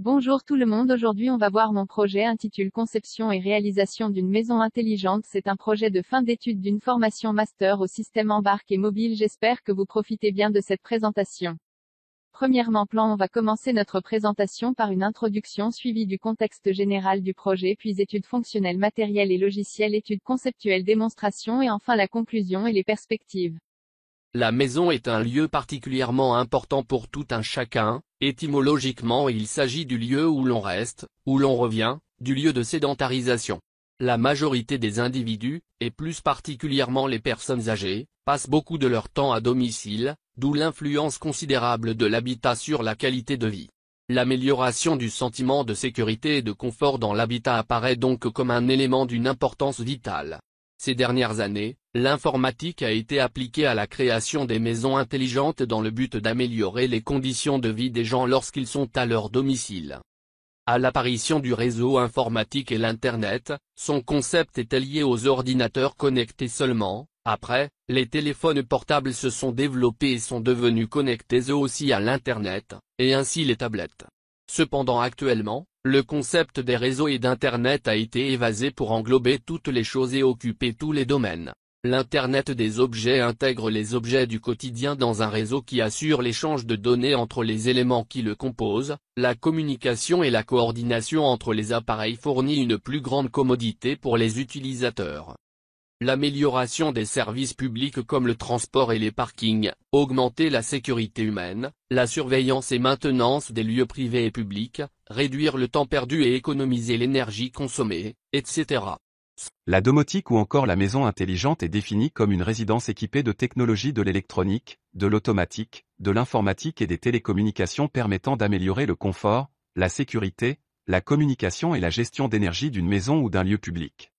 Bonjour tout le monde, aujourd'hui on va voir mon projet intitulé Conception et réalisation d'une maison intelligente. C'est un projet de fin d'études d'une formation master au système embarqué mobile. J'espère que vous profitez bien de cette présentation. Premièrement, on va commencer notre présentation par une introduction suivie du contexte général du projet, puis études fonctionnelles matérielles et logicielles, études conceptuelles, démonstration et enfin la conclusion et les perspectives. La maison est un lieu particulièrement important pour tout un chacun. Étymologiquement, il s'agit du lieu où l'on reste, où l'on revient, du lieu de sédentarisation. La majorité des individus, et plus particulièrement les personnes âgées, passent beaucoup de leur temps à domicile, d'où l'influence considérable de l'habitat sur la qualité de vie. L'amélioration du sentiment de sécurité et de confort dans l'habitat apparaît donc comme un élément d'une importance vitale. Ces dernières années, l'informatique a été appliquée à la création des maisons intelligentes dans le but d'améliorer les conditions de vie des gens lorsqu'ils sont à leur domicile. À l'apparition du réseau informatique et l'Internet, son concept était lié aux ordinateurs connectés seulement. Après, les téléphones portables se sont développés et sont devenus connectés eux aussi à l'Internet, et ainsi les tablettes. Cependant actuellement, le concept des réseaux et d'Internet a été évasé pour englober toutes les choses et occuper tous les domaines. L'Internet des objets intègre les objets du quotidien dans un réseau qui assure l'échange de données entre les éléments qui le composent. La communication et la coordination entre les appareils fournit une plus grande commodité pour les utilisateurs. L'amélioration des services publics comme le transport et les parkings, augmenter la sécurité humaine, la surveillance et maintenance des lieux privés et publics, réduire le temps perdu et économiser l'énergie consommée, etc. La domotique ou encore la maison intelligente est définie comme une résidence équipée de technologies de l'électronique, de l'automatique, de l'informatique et des télécommunications permettant d'améliorer le confort, la sécurité, la communication et la gestion d'énergie d'une maison ou d'un lieu public.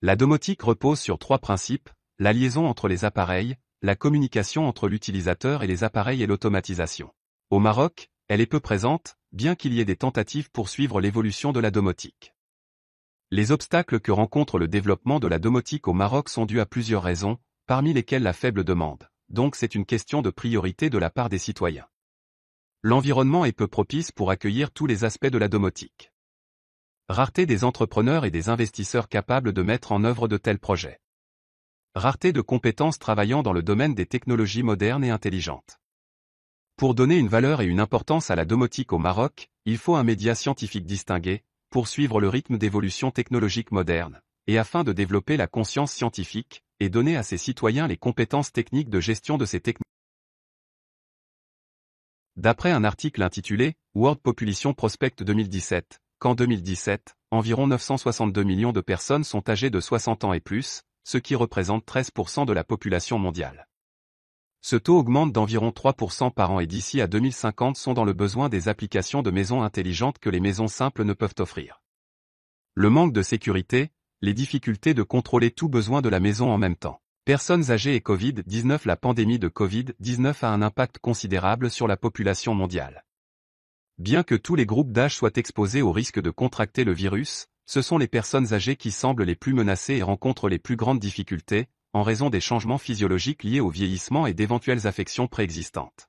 La domotique repose sur trois principes, la liaison entre les appareils, la communication entre l'utilisateur et les appareils et l'automatisation. Au Maroc, elle est peu présente, bien qu'il y ait des tentatives pour suivre l'évolution de la domotique. Les obstacles que rencontre le développement de la domotique au Maroc sont dus à plusieurs raisons, parmi lesquelles la faible demande, donc c'est une question de priorité de la part des citoyens. L'environnement est peu propice pour accueillir tous les aspects de la domotique. Rareté des entrepreneurs et des investisseurs capables de mettre en œuvre de tels projets. Rareté de compétences travaillant dans le domaine des technologies modernes et intelligentes. Pour donner une valeur et une importance à la domotique au Maroc, il faut un média scientifique distingué, pour suivre le rythme d'évolution technologique moderne, et afin de développer la conscience scientifique, et donner à ses citoyens les compétences techniques de gestion de ces technologies. D'après un article intitulé « World Population Prospect 2017 », qu'en 2017, environ 962 millions de personnes sont âgées de 60 ans et plus, ce qui représente 13% de la population mondiale. Ce taux augmente d'environ 3% par an et d'ici à 2050 sont dans le besoin des applications de maisons intelligentes que les maisons simples ne peuvent offrir. Le manque de sécurité, les difficultés de contrôler tout besoin de la maison en même temps. Personnes âgées et Covid-19. La pandémie de Covid-19 a un impact considérable sur la population mondiale. Bien que tous les groupes d'âge soient exposés au risque de contracter le virus, ce sont les personnes âgées qui semblent les plus menacées et rencontrent les plus grandes difficultés, en raison des changements physiologiques liés au vieillissement et d'éventuelles affections préexistantes.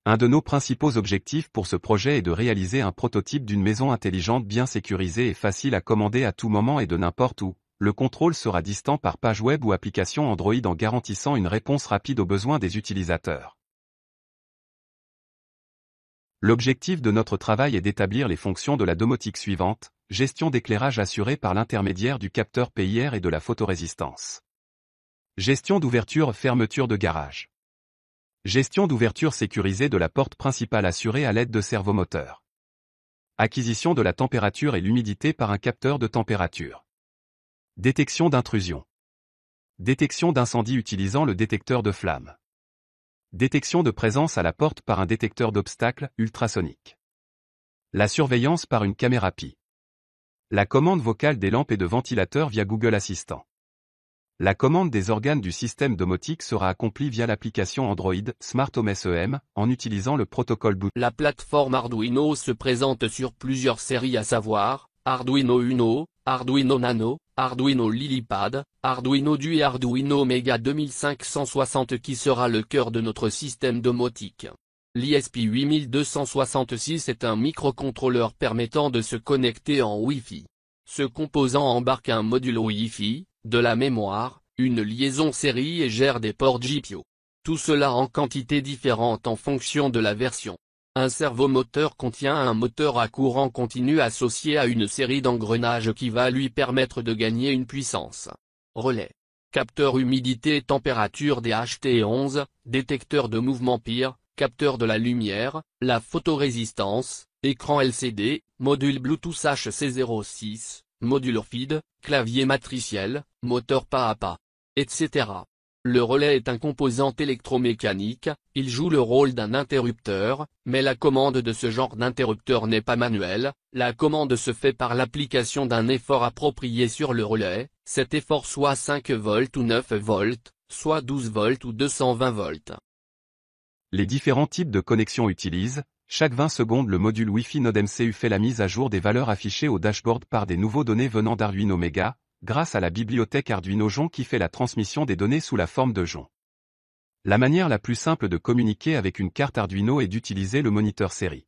Un de nos principaux objectifs pour ce projet est de réaliser un prototype d'une maison intelligente bien sécurisée et facile à commander à tout moment et de n'importe où. Le contrôle sera distant par page web ou application Android en garantissant une réponse rapide aux besoins des utilisateurs. L'objectif de notre travail est d'établir les fonctions de la domotique suivantes, gestion d'éclairage assurée par l'intermédiaire du capteur PIR et de la photorésistance. Gestion d'ouverture-fermeture de garage. Gestion d'ouverture sécurisée de la porte principale assurée à l'aide de servomoteurs. Acquisition de la température et l'humidité par un capteur de température. Détection d'intrusion. Détection d'incendie utilisant le détecteur de flammes. Détection de présence à la porte par un détecteur d'obstacles ultrasonique. La surveillance par une caméra PI. La commande vocale des lampes et de ventilateurs via Google Assistant. La commande des organes du système domotique sera accomplie via l'application Android Smart Home SEM, en utilisant le protocole Bluetooth. La plateforme Arduino se présente sur plusieurs séries à savoir, Arduino Uno, Arduino Nano, Arduino LilyPad, Arduino Duo et Arduino Mega 2560 qui sera le cœur de notre système domotique. L'ESP8266 est un microcontrôleur permettant de se connecter en Wi-Fi. Ce composant embarque un module Wi-Fi, de la mémoire, une liaison série et gère des ports GPIO. Tout cela en quantité différente en fonction de la version. Un servomoteur contient un moteur à courant continu associé à une série d'engrenages qui va lui permettre de gagner une puissance. Relais. Capteur humidité et température des HT11, détecteur de mouvement PIR, capteur de la lumière, la photorésistance, écran LCD, module Bluetooth HC06, module RFID, clavier matriciel, moteur pas à pas, etc. Le relais est un composant électromécanique, il joue le rôle d'un interrupteur, mais la commande de ce genre d'interrupteur n'est pas manuelle, la commande se fait par l'application d'un effort approprié sur le relais, cet effort soit 5 volts ou 9 volts, soit 12 volts ou 220 volts. Les différents types de connexions utilisent, chaque 20 secondes le module Wi-Fi Node MCU fait la mise à jour des valeurs affichées au dashboard par des nouveaux données venant d'Arduino Mega, grâce à la bibliothèque Arduino JON qui fait la transmission des données sous la forme de JON. La manière la plus simple de communiquer avec une carte Arduino est d'utiliser le moniteur série.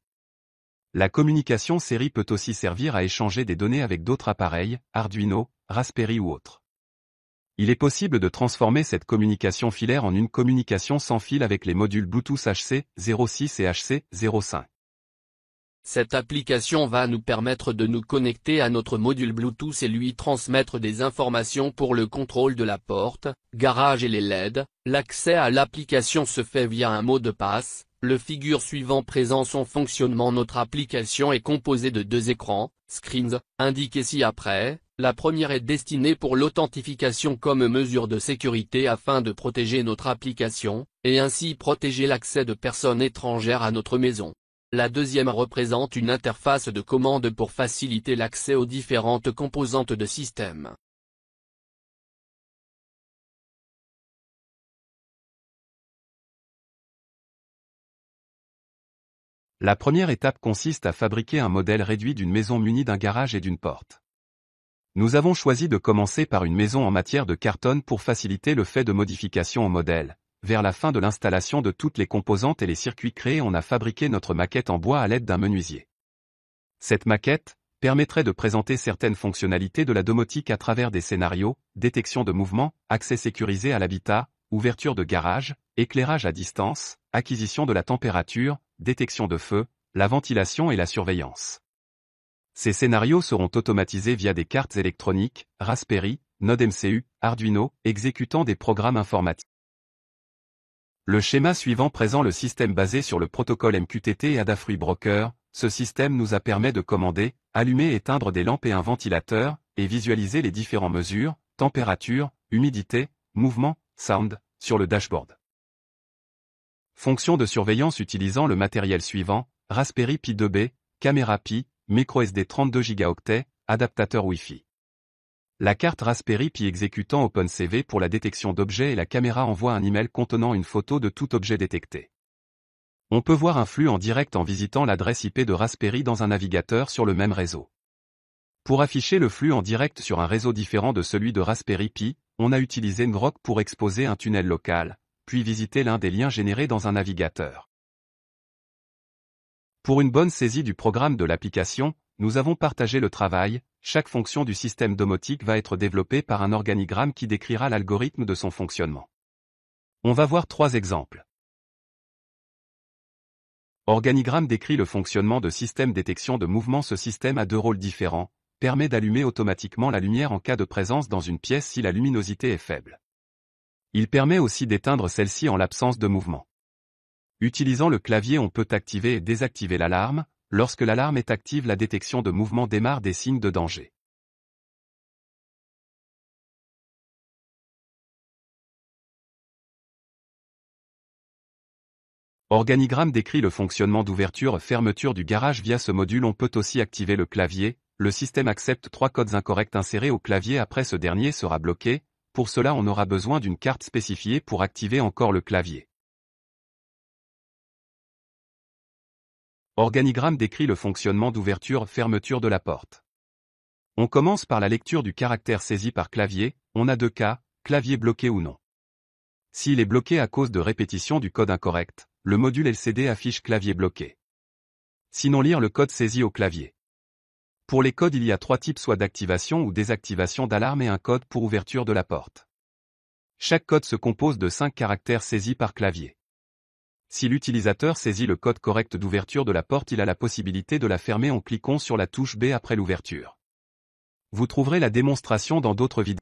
La communication série peut aussi servir à échanger des données avec d'autres appareils, Arduino, Raspberry ou autres. Il est possible de transformer cette communication filaire en une communication sans fil avec les modules Bluetooth HC06 et HC05. Cette application va nous permettre de nous connecter à notre module Bluetooth et lui transmettre des informations pour le contrôle de la porte, garage et les LED. L'accès à l'application se fait via un mot de passe. Le figure suivant présente son fonctionnement. Notre application est composée de deux écrans, screens, indiqués ci-après. La première est destinée pour l'authentification comme mesure de sécurité afin de protéger notre application, et ainsi protéger l'accès de personnes étrangères à notre maison. La deuxième représente une interface de commande pour faciliter l'accès aux différentes composantes de système. La première étape consiste à fabriquer un modèle réduit d'une maison munie d'un garage et d'une porte. Nous avons choisi de commencer par une maison en matière de carton pour faciliter le fait de modification au modèle. Vers la fin de l'installation de toutes les composantes et les circuits créés, on a fabriqué notre maquette en bois à l'aide d'un menuisier. Cette maquette permettrait de présenter certaines fonctionnalités de la domotique à travers des scénarios, détection de mouvement, accès sécurisé à l'habitat, ouverture de garage, éclairage à distance, acquisition de la température, détection de feu, la ventilation et la surveillance. Ces scénarios seront automatisés via des cartes électroniques, Raspberry, Node MCU, Arduino, exécutant des programmes informatiques. Le schéma suivant présente le système basé sur le protocole MQTT et Adafruit Broker. Ce système nous a permis de commander, allumer et éteindre des lampes et un ventilateur, et visualiser les différentes mesures, température, humidité, mouvement, sound, sur le dashboard. Fonction de surveillance utilisant le matériel suivant, Raspberry Pi 2B, caméra Pi, microSD 32 Go, adaptateur Wi-Fi. La carte Raspberry Pi exécutant OpenCV pour la détection d'objets et la caméra envoie un email contenant une photo de tout objet détecté. On peut voir un flux en direct en visitant l'adresse IP de Raspberry dans un navigateur sur le même réseau. Pour afficher le flux en direct sur un réseau différent de celui de Raspberry Pi, on a utilisé Ngrok pour exposer un tunnel local, puis visiter l'un des liens générés dans un navigateur. Pour une bonne saisie du programme de l'application, nous avons partagé le travail. Chaque fonction du système domotique va être développée par un organigramme qui décrira l'algorithme de son fonctionnement. On va voir 3 exemples. Organigramme décrit le fonctionnement de système détection de mouvement. Ce système a 2 rôles différents, permet d'allumer automatiquement la lumière en cas de présence dans une pièce si la luminosité est faible. Il permet aussi d'éteindre celle-ci en l'absence de mouvement. Utilisant le clavier, on peut activer et désactiver l'alarme. Lorsque l'alarme est active, la détection de mouvement démarre des signes de danger. Organigramme décrit le fonctionnement d'ouverture-fermeture du garage via ce module. On peut aussi activer le clavier. Le système accepte 3 codes incorrects insérés au clavier. Après, ce dernier sera bloqué. Pour cela, on aura besoin d'une carte spécifiée pour activer encore le clavier. Organigramme décrit le fonctionnement d'ouverture-fermeture de la porte. On commence par la lecture du caractère saisi par clavier. On a 2 cas, clavier bloqué ou non. S'il est bloqué à cause de répétition du code incorrect, le module LCD affiche clavier bloqué. Sinon lire le code saisi au clavier. Pour les codes il y a 3 types, soit d'activation ou désactivation d'alarme et un code pour ouverture de la porte. Chaque code se compose de 5 caractères saisis par clavier. Si l'utilisateur saisit le code correct d'ouverture de la porte, il a la possibilité de la fermer en cliquant sur la touche B après l'ouverture. Vous trouverez la démonstration dans d'autres vidéos.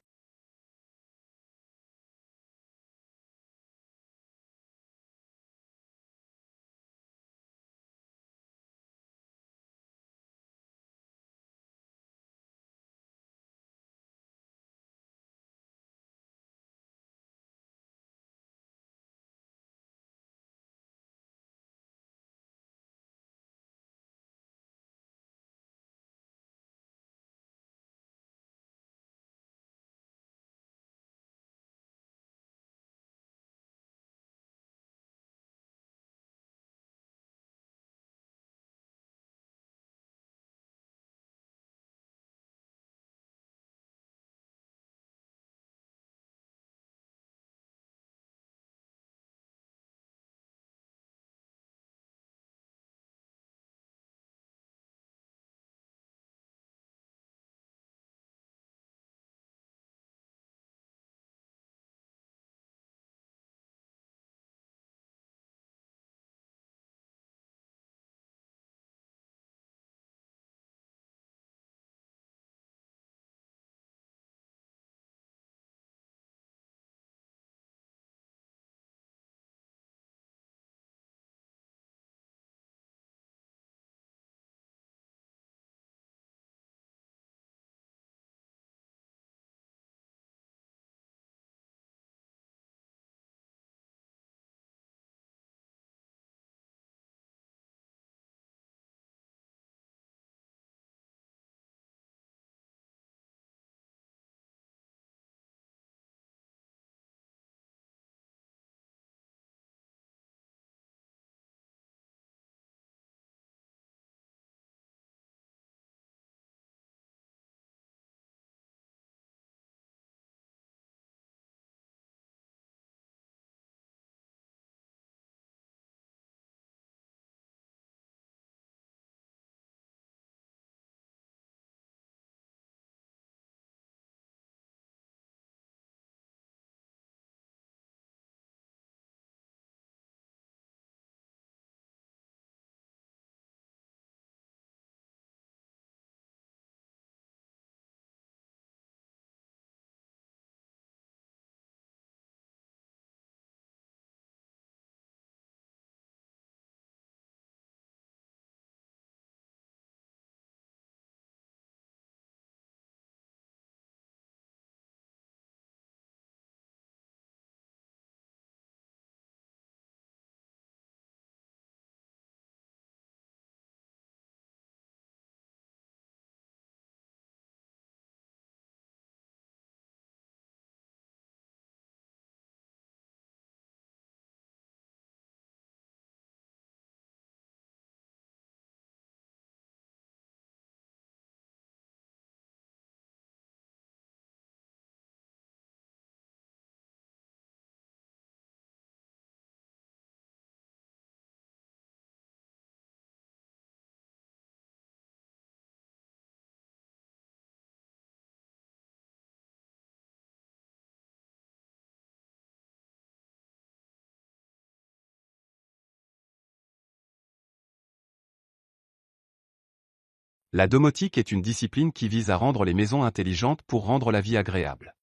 La domotique est une discipline qui vise à rendre les maisons intelligentes pour rendre la vie agréable.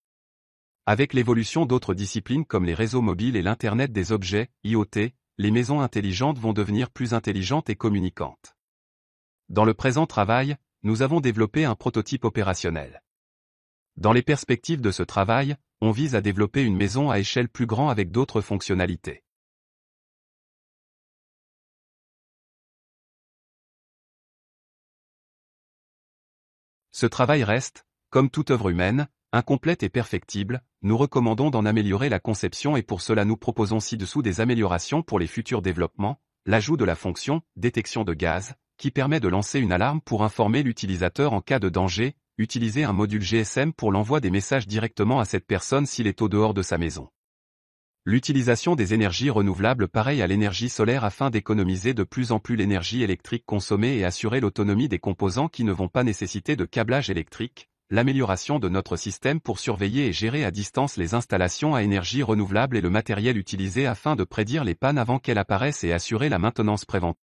Avec l'évolution d'autres disciplines comme les réseaux mobiles et l'Internet des objets, IoT, les maisons intelligentes vont devenir plus intelligentes et communicantes. Dans le présent travail, nous avons développé un prototype opérationnel. Dans les perspectives de ce travail, on vise à développer une maison à échelle plus grande avec d'autres fonctionnalités. Ce travail reste, comme toute œuvre humaine, incomplète et perfectible. Nous recommandons d'en améliorer la conception et pour cela nous proposons ci-dessous des améliorations pour les futurs développements, l'ajout de la fonction « détection de gaz » qui permet de lancer une alarme pour informer l'utilisateur en cas de danger, utiliser un module GSM pour l'envoi des messages directement à cette personne s'il est au dehors de sa maison. L'utilisation des énergies renouvelables pareille à l'énergie solaire afin d'économiser de plus en plus l'énergie électrique consommée et assurer l'autonomie des composants qui ne vont pas nécessiter de câblage électrique, l'amélioration de notre système pour surveiller et gérer à distance les installations à énergie renouvelable et le matériel utilisé afin de prédire les pannes avant qu'elles apparaissent et assurer la maintenance préventive.